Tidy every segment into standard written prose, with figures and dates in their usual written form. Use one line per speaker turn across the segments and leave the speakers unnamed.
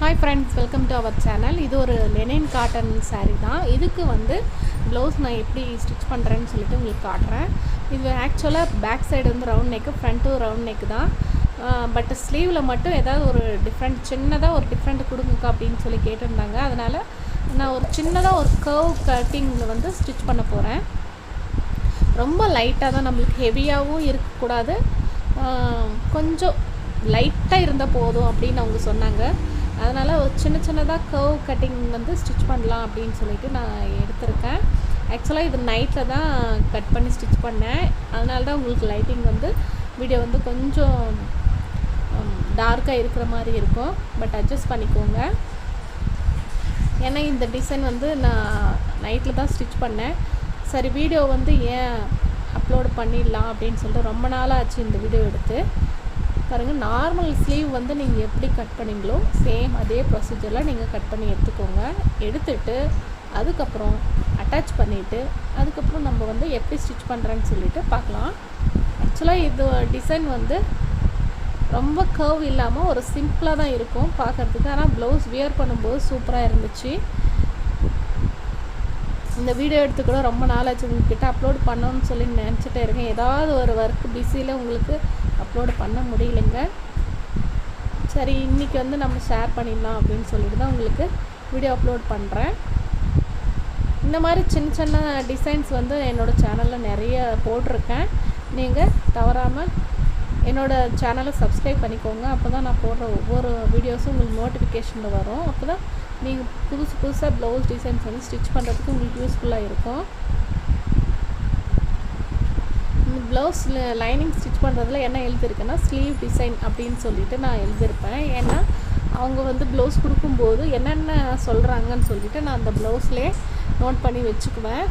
Hi friends, welcome to our channel. இது ஒரு Lenin cotton saree தான். இதுக்கு வந்து ப்ளவுஸ் நான் எப்படி ஸ்டிச் பண்ணுறேன்னு சொல்லிட்டு உங்களுக்கு காட்டுறேன். இது ஆக்சுவலாக பேக் சைடு வந்து ரவுண்ட் நெக்கு, ஃப்ரண்ட்டும் ரவுண்ட் நெக்கு தான். பட் ஸ்லீவில் மட்டும் ஏதாவது ஒரு சின்னதாக ஒரு டிஃப்ரெண்ட் கொடுங்கக்கா அப்படின்னு சொல்லி கேட்டிருந்தாங்க. அதனால் நான் ஒரு சின்னதாக ஒரு கர்வ் கட்டிங்கில் வந்து ஸ்டிச் பண்ண போகிறேன். ரொம்ப லைட்டாக தான், நம்மளுக்கு ஹெவியாகவும் இருக்கக்கூடாது, கொஞ்சம் லைட்டாக இருந்தால் போதும் அப்படின்னு அவங்க சொன்னாங்க. அதனால் ஒரு சின்னதாக கர்வ் கட்டிங் வந்து ஸ்டிச் பண்ணலாம் அப்படின்னு சொல்லிட்டு நான் எடுத்திருக்கேன். ஆக்சுவலாக இது நைட்டில் தான் கட் பண்ணி ஸ்டிச் பண்ணேன். அதனால தான் உங்களுக்கு லைட்டிங் வந்து வீடியோ வந்து கொஞ்சம் டார்க்காக இருக்கிற மாதிரி இருக்கும். பட் அட்ஜஸ்ட் பண்ணிக்கோங்க. ஏன்னா இந்த டிசைன் வந்து நான் நைட்டில் தான் ஸ்டிச் பண்ணேன். சரி, வீடியோ வந்து ஏன் அப்லோடு பண்ணிடலாம் அப்படின்னு சொல்லிட்டு ரொம்ப நாளாக ஆச்சு இந்த வீடியோ எடுத்து. பாருங்கள், நார்மல் ஸ்லீவ் வந்து நீங்கள் எப்படி கட் பண்ணிங்களோ சேம் அதே ப்ரொசீஜரில் நீங்கள் கட் பண்ணி எடுத்துக்கோங்க. எடுத்துட்டு அதுக்கப்புறம் அட்டாச் பண்ணிவிட்டு அதுக்கப்புறம் நம்ம வந்து எப்படி ஸ்டிச் பண்ணுறேன்னு சொல்லிட்டு பார்க்கலாம். ஆக்சுவலாக இது டிசைன் வந்து ரொம்ப கர்வ் இல்லாமல் ஒரு சிம்பிளாக தான் இருக்கும் பார்க்குறதுக்கு. ஆனால் ப்ளவுஸ் வியர் பண்ணும்போது சூப்பராக இருந்துச்சு. இந்த வீடியோ எடுத்து கூட ரொம்ப நாளாச்சு, உங்கள்கிட்ட அப்லோட் பண்ணணும்னு சொல்லி நினச்சிட்டே இருக்கேன். ஏதாவது ஒரு ஒர்க் பிஸியில் உங்களுக்கு அப்லோடு பண்ண முடியலைங்க. சரி, இன்றைக்கி வந்து நம்ம ஷேர் பண்ணிடலாம் அப்படின்னு சொல்லிட்டு தான் உங்களுக்கு வீடியோ அப்லோட் பண்ணுறேன். இந்த மாதிரி சின்ன டிசைன்ஸ் வந்து என்னோடய சேனலில் நிறைய போட்டிருக்கேன். நீங்கள் தவறாமல் என்னோடய சேனலை சப்ஸ்கிரைப் பண்ணிக்கோங்க. அப்போ தான் நான் போடுற ஒவ்வொரு வீடியோஸும் உங்களுக்கு நோட்டிஃபிகேஷனில் வரும். அப்போ தான் நீங்கள் புதுசாக ப்ளவுஸ் டிசைன்ஸ் வந்து ஸ்டிச் பண்ணுறதுக்கு உங்களுக்கு யூஸ்ஃபுல்லாக இருக்கும். இந்த ப்ளவுஸ் லைனிங் ஸ்டிச் பண்ணுறதுல என்ன எழுதியிருக்கேன்னா ஸ்லீவ் டிசைன் அப்படின்னு சொல்லிட்டு நான் எழுதியிருப்பேன். ஏன்னா அவங்க வந்து ப்ளவுஸ் கொடுக்கும்போது என்னென்ன சொல்கிறாங்கன்னு சொல்லிட்டு நான் அந்த ப்ளவுஸ்லேயே நோட் பண்ணி வச்சுக்குவேன்.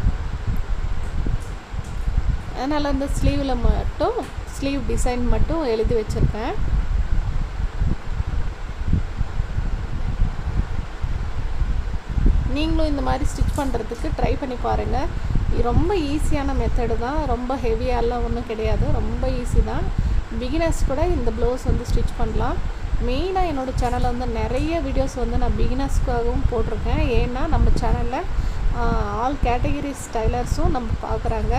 அதனால் அந்த ஸ்லீவில் மட்டும் ஸ்லீவ் டிசைன் மட்டும் எழுதி வச்சுருக்கேன். நீங்களும் இந்த மாதிரி ஸ்டிச் பண்ணுறதுக்கு ட்ரை பண்ணி பாருங்கள். ரொம்ப ஈஸியான மெத்தடு தான், ரொம்ப ஹெவியாலாம் ஒன்றும் கிடையாது, ரொம்ப ஈஸி தான். பிகினர்ஸ் கூட இந்த ப்ளவுஸ் வந்து ஸ்டிச் பண்ணலாம். மெயினாக என்னோடய சேனலில் வந்து நிறைய வீடியோஸ் வந்து நான் பிகினர்ஸ்க்காகவும் போட்டிருக்கேன். ஏன்னா நம்ம சேனலில் ஆல் கேட்டகிரிஸ் டைலர்ஸும் நம்ம பார்க்குறாங்க.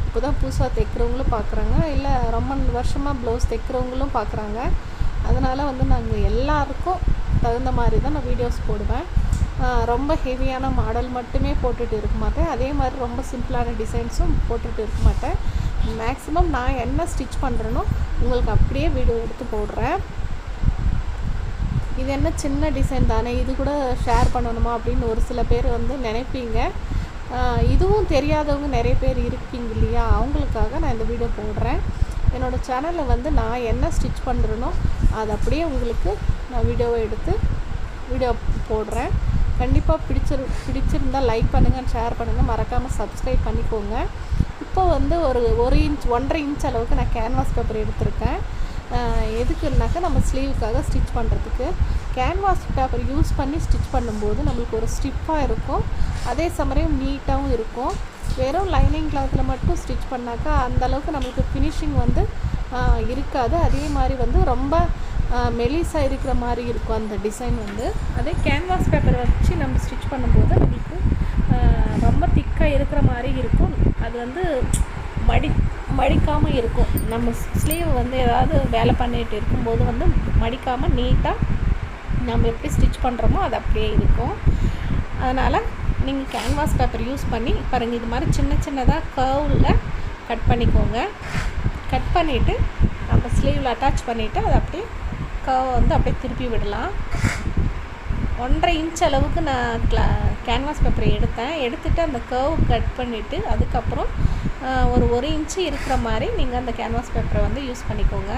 இப்போ தான் புதுசாக தைக்கிறவங்களும் பார்க்குறாங்க, இல்லை ரொம்ப வருஷமாக ப்ளவுஸ் தைக்கிறவங்களும் பார்க்குறாங்க. அதனால் வந்து நாங்கள் எல்லாருக்கும் தகுந்த மாதிரி தான் நான் வீடியோஸ் போடுவேன். ரொம்ப ஹெவியான மாடல் மட்டுமே போட்டுட்டு இருக்க மாட்டேன், அதே மாதிரி ரொம்ப சிம்பிளான டிசைன்ஸும் போட்டுட்டு இருக்க மாட்டேன். மேக்ஸிமம் நான் என்ன ஸ்டிச் பண்ணுறேனோ உங்களுக்கு அப்படியே வீடியோ எடுத்து போடுறேன். இது என்ன சின்ன டிசைன் தானே, இது கூட ஷேர் பண்ணணுமா அப்படின்னு ஒரு சில பேர் வந்து நினைப்பீங்க. இதுவும் தெரியாதவங்க நிறைய பேர் இருப்பீங்க இல்லையா, அவங்களுக்காக நான் இந்த வீடியோ போடுறேன். என்னோடய சேனலில் வந்து நான் என்ன ஸ்டிச் பண்ணுறேனோ அது அப்படியே உங்களுக்கு நான் வீடியோவை எடுத்து வீடியோ போடுறேன். கண்டிப்பாக பிடிச்சிருந்தால் லைக் பண்ணுங்கள், ஷேர் பண்ணுங்கள், மறக்காமல் சப்ஸ்கிரைப் பண்ணிக்கோங்க. இப்போ வந்து ஒரு இன்ச் 1.5 இன்ச் அளவுக்கு நான் கேன்வாஸ் பேப்பர் எடுத்திருக்கேன். எதுக்குன்னாக்கா நம்ம ஸ்லீவுக்காக ஸ்டிச் பண்ணுறதுக்கு. கேன்வாஸ் பேப்பர் யூஸ் பண்ணி ஸ்டிச் பண்ணும்போது நம்மளுக்கு ஒரு ஸ்டிஃபாக இருக்கும், அதே சமயம் நீட்டாகவும் இருக்கும். வெறும் லைனிங் கிளாத்தில் மட்டும் ஸ்டிச் பண்ணாக்கா அந்தளவுக்கு நம்மளுக்கு ஃபினிஷிங் வந்து இருக்காது. அதே மாதிரி வந்து ரொம்ப மெலிசாக இருக்கிற மாதிரி இருக்கும் அந்த டிசைன் வந்து. அதே கேன்வாஸ் பேப்பர் வச்சு நம்ம ஸ்டிச் பண்ணும்போது நம்மளுக்கு ரொம்ப திக்காக இருக்கிற மாதிரி இருக்கும். அது வந்து மடிக்காமல் இருக்கும். நம்ம ஸ்லீவ் வந்து ஏதாவது வேலை பண்ணிகிட்டு இருக்கும்போது வந்து மடிக்காமல் நீட்டாக நம்ம எப்படி ஸ்டிச் பண்ணுறோமோ அது அப்படியே இருக்கும். அதனால் நீங்கள் கேன்வாஸ் பேப்பர் யூஸ் பண்ணி பாருங்கள், இது மாதிரி சின்னதாக கர்வில் கட் பண்ணிக்கோங்க. கட் பண்ணிவிட்டு நம்ம ஸ்லீவில் அட்டாச் பண்ணிவிட்டு அதை அப்படியே கர்வ் வந்து அப்படியே திருப்பி விடலாம். 1.5 இன்ச் அளவுக்கு நான் கேன்வாஸ் பேப்பரை எடுத்துகிட்டு அந்த கர்வ் கட் பண்ணிவிட்டு அதுக்கப்புறம் ஒரு இன்ச்சு இருக்கிற மாதிரி நீங்கள் அந்த கேன்வாஸ் பேப்பரை வந்து யூஸ் பண்ணிக்கோங்க.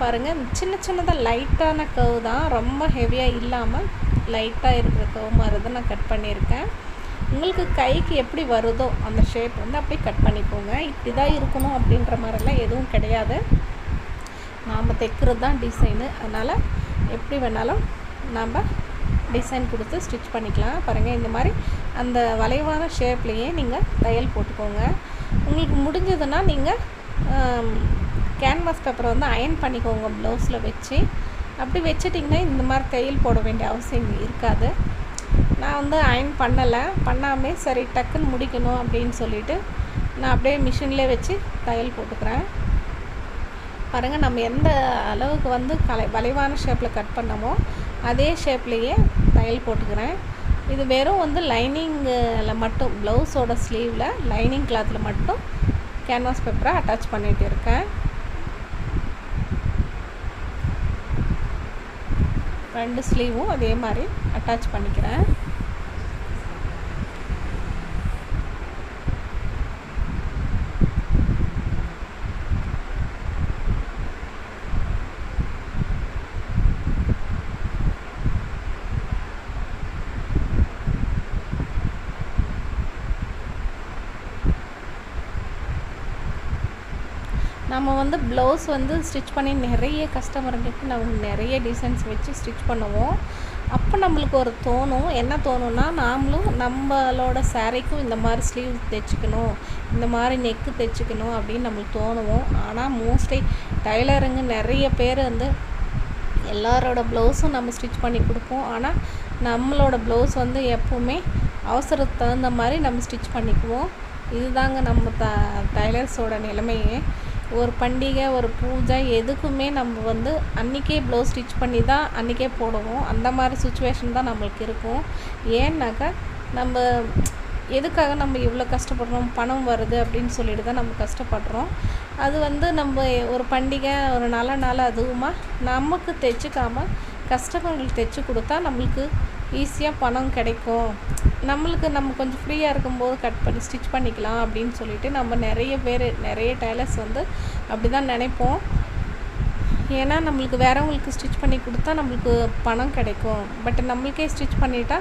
பாருங்கள், சின்னதாக லைட்டான கர்வ் தான், ரொம்ப ஹெவியாக இல்லாமல் லைட்டாக இருக்கிற கர்வ் மாதிரி தான் நான் கட் பண்ணியிருக்கேன். உங்களுக்கு கைக்கு எப்படி வருதோ அந்த ஷேப் வந்து அப்படியே கட் பண்ணிக்கோங்க. இப்படி தான் இருக்கணும் அப்படின்ற மாதிரிலாம் எதுவும் கிடையாது, நாம் தைக்கிறது தான் டிசைனு. அதனால் எப்படி வேணாலும் நம்ம டிசைன் கொடுத்து ஸ்டிச் பண்ணிக்கலாம். பாருங்கள், இந்த மாதிரி அந்த வளைவான ஷேப்லேயே நீங்கள் தையல் போட்டுக்கோங்க. உங்களுக்கு முடிஞ்சதுன்னா நீங்கள் கேன்வாஸ் பேப்பரை வந்து அயன் பண்ணிக்கோங்க ப்ளவுஸில் வச்சு. அப்படி வச்சிட்டிங்கன்னா இந்த மாதிரி தையல் போட வேண்டிய அவசியம் இருக்காது. நான் வந்து அயர்ன் பண்ணாமல் சரி டக்குன்னு முடிக்கணும் அப்படின்னு சொல்லிவிட்டு நான் அப்படியே மிஷின்லேயே வச்சு தையல் போட்டுக்கிறேன். பாருங்கள், நம்ம எந்த அளவுக்கு வந்து வளைவான ஷேப்பில் கட் பண்ணமோ அதே ஷேப்லேயே தையல் போட்டுக்கிறேன். இது வெறும் வந்து லைனிங்கில் மட்டும், ப்ளவுஸோட ஸ்லீவில் லைனிங் கிளாத்தில் மட்டும் கேன்வாஸ் பேப்பரை அட்டாச் பண்ணிகிட்டு இருக்கேன். 2 ஸ்லீவும் அதே மாதிரி அட்டாச் பண்ணிக்கிறேன். நம்ம வந்து ப்ளவுஸ் வந்து ஸ்டிச் பண்ணி நிறைய கஸ்டமர்களுக்கு நம்ம நிறைய டிசைன்ஸ் வச்சு ஸ்டிச் பண்ணுவோம். அப்போ நம்மளுக்கு ஒரு என்ன தோணும்னா, நாமளும் நம்மளோட சாரீக்கும் இந்த மாதிரி ஸ்லீவ் தைச்சிக்கணும், இந்த மாதிரி நெக்கு தைச்சிக்கணும் அப்படின்னு நம்மளுக்கு தோணுவோம். ஆனால் மோஸ்ட்லி டைலருங்க நிறைய பேர் வந்து எல்லாரோட ப்ளவுஸும் நம்ம ஸ்டிச் பண்ணி கொடுப்போம். ஆனால் நம்மளோட ப்ளவுஸ் வந்து எப்போவுமே அவசரத்துக்கு தகுந்த மாதிரி நம்ம ஸ்டிச் பண்ணிக்குவோம். இதுதாங்க நம்ம டைலர்ஸோட நிலைமையே. ஒரு பண்டிகை, ஒரு பூஜை, எதுக்குமே நம்ம வந்து அன்றைக்கே ப்ளவுஸ் ஸ்டிச் பண்ணி தான் அன்றைக்கே போடுவோம். அந்த மாதிரி சுச்சுவேஷன் தான் நம்மளுக்கு இருக்கும். ஏன்னாக்கா நம்ம எதுக்காக நம்ம இவ்வளோ கஷ்டப்படுறோம், பணம் வருது அப்படின்னு சொல்லிட்டு தான் நம்ம கஷ்டப்படுறோம். அது வந்து நம்ம ஒரு பண்டிகை, ஒரு நல்ல நாள் அதுவுமா நமக்கு தைச்சிக்காமல் கஸ்டமர்களுக்கு தைச்சி கொடுத்தா நம்மளுக்கு ஈஸியாக பணம் கிடைக்கும். நம்ம கொஞ்சம் ஃப்ரீயாக இருக்கும்போது கட் பண்ணி ஸ்டிச் பண்ணிக்கலாம் அப்படின்னு சொல்லிட்டு நம்ம நிறைய டைலர்ஸ் வந்து அப்படி தான் நினைப்போம். ஏன்னா நம்மளுக்கு வேறவங்களுக்கு ஸ்டிச் பண்ணி கொடுத்தா நம்மளுக்கு பணம் கிடைக்கும். பட் நம்மளுக்கே ஸ்டிச் பண்ணிட்டா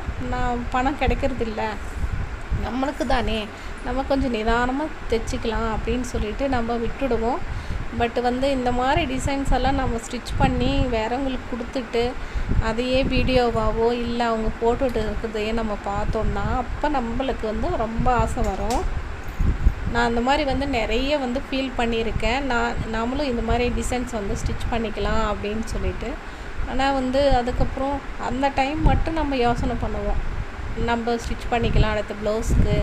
பணம் கிடைக்கிறதில்ல, நம்மளுக்கு தானே, நம்ம கொஞ்சம் நிதானமாக தைச்சிக்கலாம் அப்படின்னு சொல்லிட்டு நம்ம விட்டுடுவோம். பட் வந்து இந்த மாதிரி டிசைன்ஸ் எல்லாம் நம்ம ஸ்டிச் பண்ணி வேறவங்களுக்கு கொடுத்துட்டு அதையே வீடியோவாவோ இல்லை அவங்க போட்டுட்டு இருக்கிறதையே நம்ம பார்த்தோம்னா அப்போ நம்மளுக்கு வந்து ரொம்ப ஆசை வரும். நான் அந்த மாதிரி வந்து நிறைய வந்து ஃபீல் பண்ணியிருக்கேன். நாமளும் இந்த மாதிரி டிசைன்ஸ் வந்து ஸ்டிச் பண்ணிக்கலாம் அப்படின்னு சொல்லிட்டு. ஆனால் வந்து அதுக்கப்புறம் அந்த டைம் மட்டும் நம்ம யோசனை பண்ணுவோம், நம்ம ஸ்டிச் பண்ணிக்கலாம் அடுத்த ப்ளவுஸ்க்கு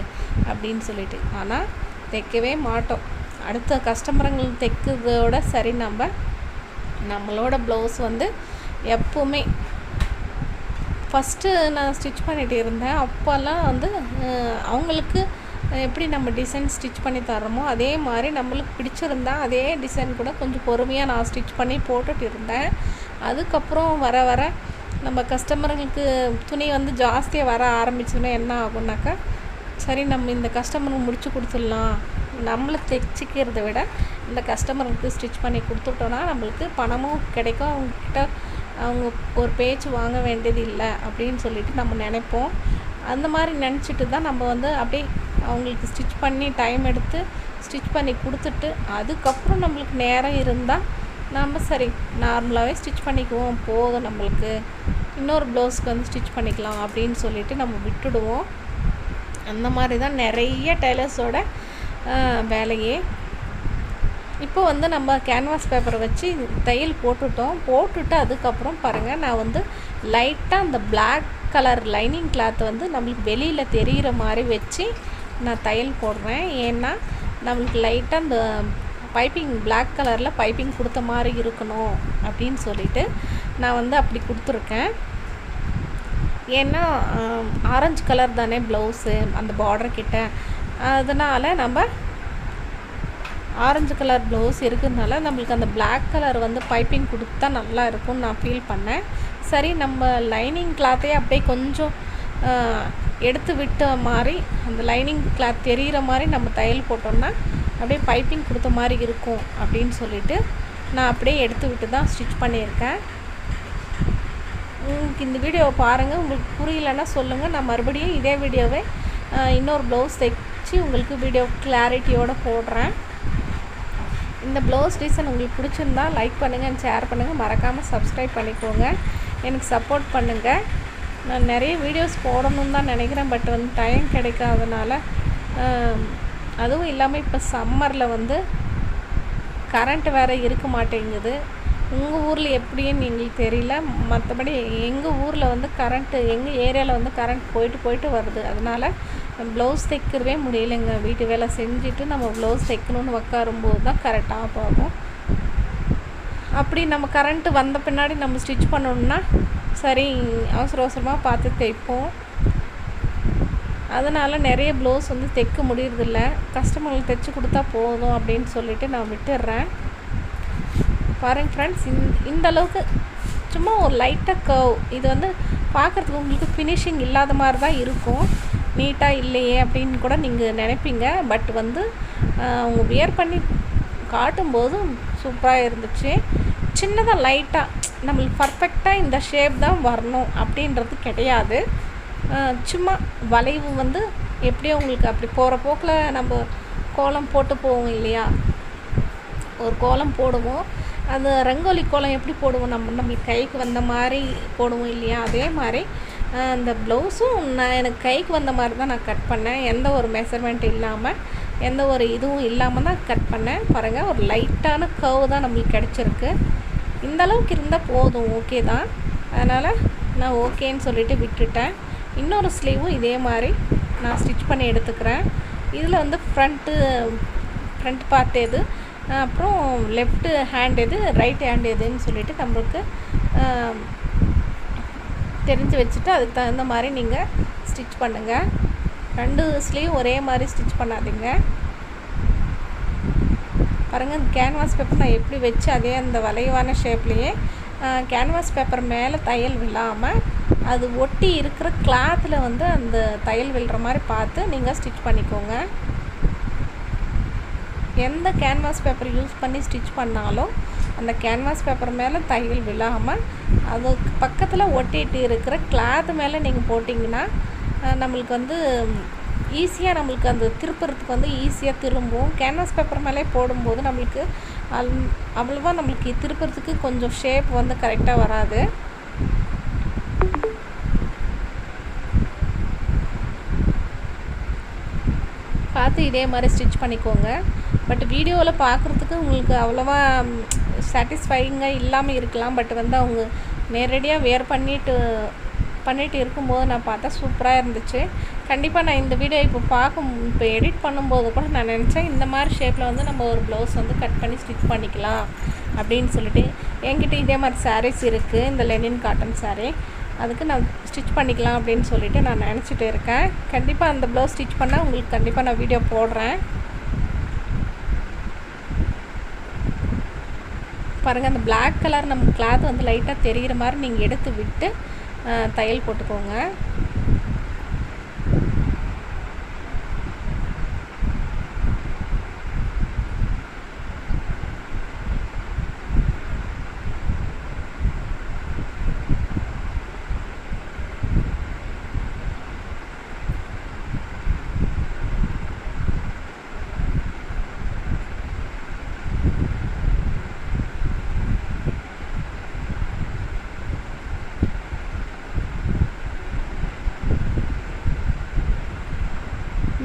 அப்படின்னு சொல்லிட்டு. ஆனால் தைக்கவே மாட்டோம். அடுத்த கஸ்டமருங்களுக்கு தைக்கிறதோட சரி, நம்மளோட ப்ளவுஸ் வந்து எப்போவுமே ஃபஸ்ட்டு நான் ஸ்டிச் பண்ணிகிட்டு இருந்தேன். அப்போல்லாம் வந்து அவங்களுக்கு எப்படி நம்ம டிசைன் ஸ்டிச் பண்ணி தர்றோமோ அதே மாதிரி நம்மளுக்கு பிடிச்சிருந்தா அதே டிசைன் கூட கொஞ்சம் பொறுமையாக நான் ஸ்டிச் பண்ணி போட்டுட்டு இருந்தேன். அதுக்கப்புறம் வர நம்ம கஸ்டமர்களுக்கு துணி வந்து ஜாஸ்தியாக வர ஆரம்பிச்சோன்னா என்ன ஆகும்னாக்கா, சரி நம்ம இந்த கஸ்டமருக்கு முடிச்சு கொடுத்துடலாம், நம்மளை தைச்சிக்கிறத விட இந்த கஸ்டமருக்கு ஸ்டிச் பண்ணி கொடுத்துட்டோன்னா நம்மளுக்கு பணமும் கிடைக்கும், அவங்கக்கிட்ட அவங்க ஒரு பேச்சு வாங்க வேண்டியது இல்லை அப்படின்னு சொல்லிட்டு நம்ம நினைப்போம். அந்த மாதிரி நினச்சிட்டு தான் நம்ம வந்து அப்படியே அவங்களுக்கு ஸ்டிச் பண்ணி டைம் எடுத்து ஸ்டிச் பண்ணி கொடுத்துட்டு அதுக்கப்புறம் நம்மளுக்கு நேரம் இருந்தால் நம்ம சரி நார்மலாகவே ஸ்டிச் பண்ணிக்குவோம், போதும் நம்மளுக்கு இன்னொரு ப்ளவுஸ்க்கு வந்து ஸ்டிச் பண்ணிக்கலாம் அப்படின்னு சொல்லிட்டு நம்ம விட்டுடுவோம். அந்த மாதிரி தான் நிறைய டெய்லர்ஸோட வேலையே. இப்போ வந்து நம்ம கேன்வாஸ் பேப்பரை வச்சு தையல் போட்டுட்டு அதுக்கப்புறம் பாருங்கள், நான் வந்து லைட்டாக அந்த பிளாக் கலர் லைனிங் கிளாத்தை வந்து நம்மளுக்கு வெளியில் தெரிகிற மாதிரி வச்சு நான் தையல் போடுறேன். ஏன்னா நம்மளுக்கு லைட்டாக அந்த பைப்பிங் பிளாக் கலரில் பைப்பிங் கொடுத்த மாதிரி இருக்கணும் அப்படின்னு சொல்லிட்டு நான் வந்து அப்படி கொடுத்துருக்கேன். ஏன்னா ஆரஞ்சு கலர் தானே ப்ளவுஸு அந்த பார்டர் கிட்ட, அதனால் நம்ம ஆரஞ்சு கலர் ப்ளவுஸ் இருக்கிறதுனால நம்மளுக்கு அந்த பிளாக் கலர் வந்து பைப்பிங் கொடுத்தா நல்லா இருக்கும்னு நான் ஃபீல் பண்ணேன். சரி நம்ம லைனிங் கிளாத்தையே அப்படியே கொஞ்சம் எடுத்து விட்ட மாதிரி அந்த லைனிங் கிளாத் தெரிகிற மாதிரி நம்ம தையல் போட்டோம்னா அப்படியே பைப்பிங் கொடுத்த மாதிரி இருக்கும் அப்படின்னு சொல்லிட்டு நான் அப்படியே எடுத்து விட்டு தான் ஸ்டிச் பண்ணியிருக்கேன். உங்களுக்கு இந்த வீடியோவை பாருங்கள், உங்களுக்கு புரியலைன்னா சொல்லுங்கள், நான் மறுபடியும் இதே வீடியோவை இன்னொரு ப்ளவுஸ் தைச்சி உங்களுக்கு வீடியோ கிளாரிட்டியோடு போடுறேன். இந்த ப்ளவுஸ் டிசைன் உங்களுக்கு பிடிச்சிருந்தா லைக் பண்ணுங்கள், ஷேர் பண்ணுங்கள், மறக்காமல் சப்ஸ்கிரைப் பண்ணிக்கோங்க, எனக்கு சப்போர்ட் பண்ணுங்கள். நான் நிறைய வீடியோஸ் போடணுன்னு தான் நினைக்கிறேன், பட் வந்து டைம் கிடைக்காதனால, அதுவும் இல்லாமல் இப்போ சம்மரில் வந்து கரண்ட் வேறு இருக்க மாட்டேங்குது. உங்கள் ஊரில் எப்படின்னு எங்களுக்கு தெரியல. மற்றபடி எங்கள் ஊரில் வந்து கரண்ட்டு, எங்கள் ஏரியாவில் வந்து கரண்ட் போயிட்டு வருது. அதனால் ப்ளவுஸ் தைக்கிறவே முடியலைங்க. வீட்டு வேலை செஞ்சுட்டு நம்ம ப்ளவுஸ் தைக்கணுன்னு உட்காரும்போது தான் கரெக்ட் ஆஃப் ஆகும். அப்படி நம்ம கரண்ட்டு வந்த பின்னாடி நம்ம ஸ்டிச் பண்ணணுன்னா சரி அவசரமாக பார்த்து தைப்போம். அதனால் நிறைய ப்ளவுஸ் வந்து தைக்க முடியறதில்ல. கஸ்டமர்களுக்கு தைச்சி கொடுத்தா போதும் அப்படின்னு சொல்லிவிட்டு நான் விட்டுடுறேன். பாருங்கள் ஃப்ரெண்ட்ஸ், இந்த அளவுக்கு சும்மா ஒரு லைட்டாக கர்வ். இது வந்து பார்க்குறதுக்கு உங்களுக்கு ஃபினிஷிங் இல்லாத மாதிரி தான் இருக்கும். நீட்டாக இல்லையே அப்படின்னு கூட நீங்கள் நினைப்பீங்க. பட் வந்து அவங்க வியர் பண்ணி காட்டும்போது சூப்பராக இருந்துச்சு. சின்னதாக லைட்டாக நம்மளுக்கு பர்ஃபெக்டாக இந்த ஷேப் தான் வரணும் அப்படின்றது கிடையாது. சும்மா வளைவு வந்து எப்படியோ உங்களுக்கு அப்படி போகிற போக்கில் நம்ம கோலம் போட்டு போவோம் இல்லையா, ஒரு கோலம் போடுவோம். அது ரங்கோலி கோலம் எப்படி போடுவோம், நம்மளுக்கு கைக்கு வந்த மாதிரி போடுவோம் இல்லையா, அதே மாதிரி அந்த ப்ளவுஸும் எனக்கு கைக்கு வந்த மாதிரி தான் நான் கட் பண்ணேன். எந்த ஒரு மெஷர்மெண்ட் இல்லாமல், எந்த ஒரு இதுவும் இல்லாமல் தான் கட் பண்ணேன். பாருங்கள், ஒரு லைட்டான கர்வ் தான் நம்மளுக்கு கிடச்சிருக்கு. இந்த அளவுக்கு இருந்தால் போதும், ஓகே தான். அதனால் நான் ஓகேன்னு சொல்லிவிட்டு விட்டுட்டேன். இன்னொரு ஸ்லீவும் இதே மாதிரி நான் ஸ்டிச் பண்ணி எடுத்துக்கிறேன். இதில் வந்து ஃப்ரண்ட் பார்ட் எது, அப்புறம் லெஃப்ட் ஹேண்ட் எது, ரைட் ஹேண்ட் எதுன்னு சொல்லிவிட்டு நம்மளுக்கு தெரிஞ்சு வச்சுட்டு அதுக்கு தகுந்த மாதிரி நீங்கள் ஸ்டிச் பண்ணுங்கள். 2 ஸ்லீவ் ஒரே மாதிரி ஸ்டிச் பண்ணாதீங்க. பாருங்கள், இந்த கேன்வாஸ் பேப்பர் நான் எப்படி வச்சு அதே அந்த வளைவான ஷேப்லேயே கேன்வாஸ் பேப்பர் மேலே தையல் விழாமல் அது ஒட்டி இருக்கிற கிளாத்தில் வந்து அந்த தையல் விழுற மாதிரி பார்த்து நீங்கள் ஸ்டிச் பண்ணிக்கோங்க. எந்த கேன்வாஸ் பேப்பர் யூஸ் பண்ணி ஸ்டிச் பண்ணாலும் அந்த கேன்வாஸ் பேப்பர் மேலே தையல் விழாமல் அதுக்கு பக்கத்தில் ஒட்டிகிட்டு இருக்கிற கிளாத் மேலே நீங்கள் போட்டிங்கன்னா நம்மளுக்கு வந்து ஈஸியாக நம்மளுக்கு அந்த திருப்புறதுக்கு வந்து ஈஸியாக திரும்பும். கேன்வாஸ் பேப்பர் மேலே போடும்போது நம்மளுக்கு அவ்வளோவா நம்மளுக்கு திருப்புறதுக்கு கொஞ்சம் ஷேப் வந்து கரெக்டாக வராது. பார்த்து இதே மாதிரி ஸ்டிச் பண்ணிக்கோங்க. பட் வீடியோவில் பார்க்குறதுக்கு உங்களுக்கு அவ்வளோவா சாட்டிஸ்ஃபைங்காக இல்லாமல் இருக்கலாம். பட் வந்து அவங்க நேரடியாக வேர் பண்ணிட்டு இருக்கும்போது நான் பார்த்தா சூப்பராக இருந்துச்சு. கண்டிப்பாக நான் இந்த வீடியோ இப்போ எடிட் பண்ணும்போது கூட நான் நினச்சேன் இந்த மாதிரி ஷேப்பில் வந்து நம்ம ஒரு ப்ளவுஸ் வந்து கட் பண்ணி ஸ்டிச் பண்ணிக்கலாம் அப்படின்னு சொல்லிட்டு. என்கிட்ட இதே மாதிரி சாரீஸ் இருக்குது, இந்த லெனின் காட்டன் சாரீ. அதுக்கு நான் ஸ்டிச் பண்ணிக்கலாம் அப்படின்னு சொல்லிட்டு நான் நினச்சிட்டு இருக்கேன். கண்டிப்பாக அந்த ப்ளவுஸ் ஸ்டிச் பண்ணால் உங்களுக்கு கண்டிப்பாக நான் வீடியோ போடுறேன். பாருங்கள், அந்த பிளாக் கலர் நம்ம கிளாத் வந்து லைட்டாக தெரிகிற மாதிரி நீங்கள் எடுத்து விட்டு தையல் போட்டுக்கோங்க.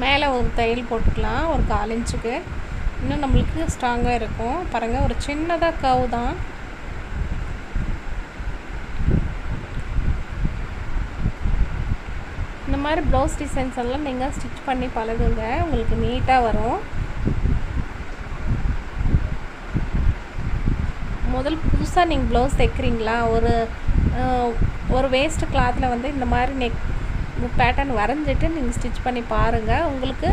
மேலே ஒரு தையல் போட்டுக்கலாம், ஒரு 1/4 இன்ச்சுக்கு. இன்னும் நம்மளுக்கு ஸ்ட்ராங்காக இருக்கும். பாருங்கள், ஒரு சின்னதாக கர்வ் தான். இந்த மாதிரி ப்ளவுஸ் டிசைன்ஸ் எல்லாம் நீங்கள் ஸ்டிச் பண்ணி பழகுங்க, உங்களுக்கு நீட்டாக வரும். புதுசாக நீங்கள் ப்ளவுஸ் தைக்கிறீங்களா, ஒரு வேஸ்ட்டு கிளாத்தில் வந்து இந்த மாதிரி பேட்டர்ன் வரைஞ்சிட்டு நீங்கள் ஸ்டிச் பண்ணி பாருங்கள். உங்களுக்கு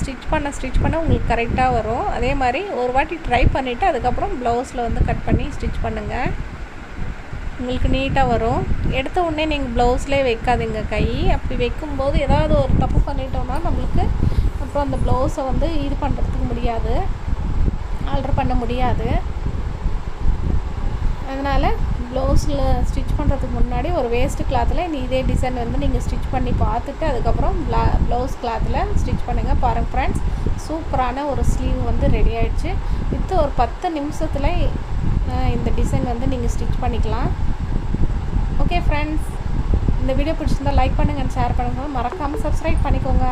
ஸ்டிச் பண்ண உங்களுக்கு கரெக்டாக வரும். அதே மாதிரி ஒரு வாட்டி ட்ரை பண்ணிவிட்டு அதுக்கப்புறம் ப்ளவுஸில் வந்து கட் பண்ணி ஸ்டிச் பண்ணுங்கள், உங்களுக்கு நீட்டாக வரும். எடுத்த உடனே நீங்கள் ப்ளவுஸ்லேயே வைக்காதீங்க கை. அப்படி வைக்கும்போது ஏதாவது ஒரு தப்பு பண்ணிட்டோம்னா நம்மளுக்கு அப்புறம் அந்த ப்ளவுஸை வந்து இது பண்ணுறதுக்கு முடியாது, ஆல்டர் பண்ண முடியாது. அதனால் ப்ளவுஸில் ஸ்டிச் பண்ணுறதுக்கு முன்னாடி ஒரு வேஸ்ட்டு கிளாத்தில் இதே டிசைன் வந்து நீங்கள் ஸ்டிச் பண்ணி பார்த்துட்டு அதுக்கப்புறம் ப்ளவுஸ் கிளாத்தில் ஸ்டிச் பண்ணுங்கள். பாருங்கள் ஃப்ரெண்ட்ஸ், சூப்பரான ஒரு ஸ்லீவ் வந்து ரெடி ஆகிடுச்சு. ஒரு 10 நிமிஷத்தில் இந்த டிசைன் வந்து நீங்கள் ஸ்டிச் பண்ணிக்கலாம். ஓகே ஃப்ரெண்ட்ஸ், இந்த வீடியோ பிடிச்சிருந்தால் லைக் பண்ணுங்கள், ஷேர் பண்ணுங்கள், மறக்காமல் சப்ஸ்கிரைப் பண்ணிக்கோங்க.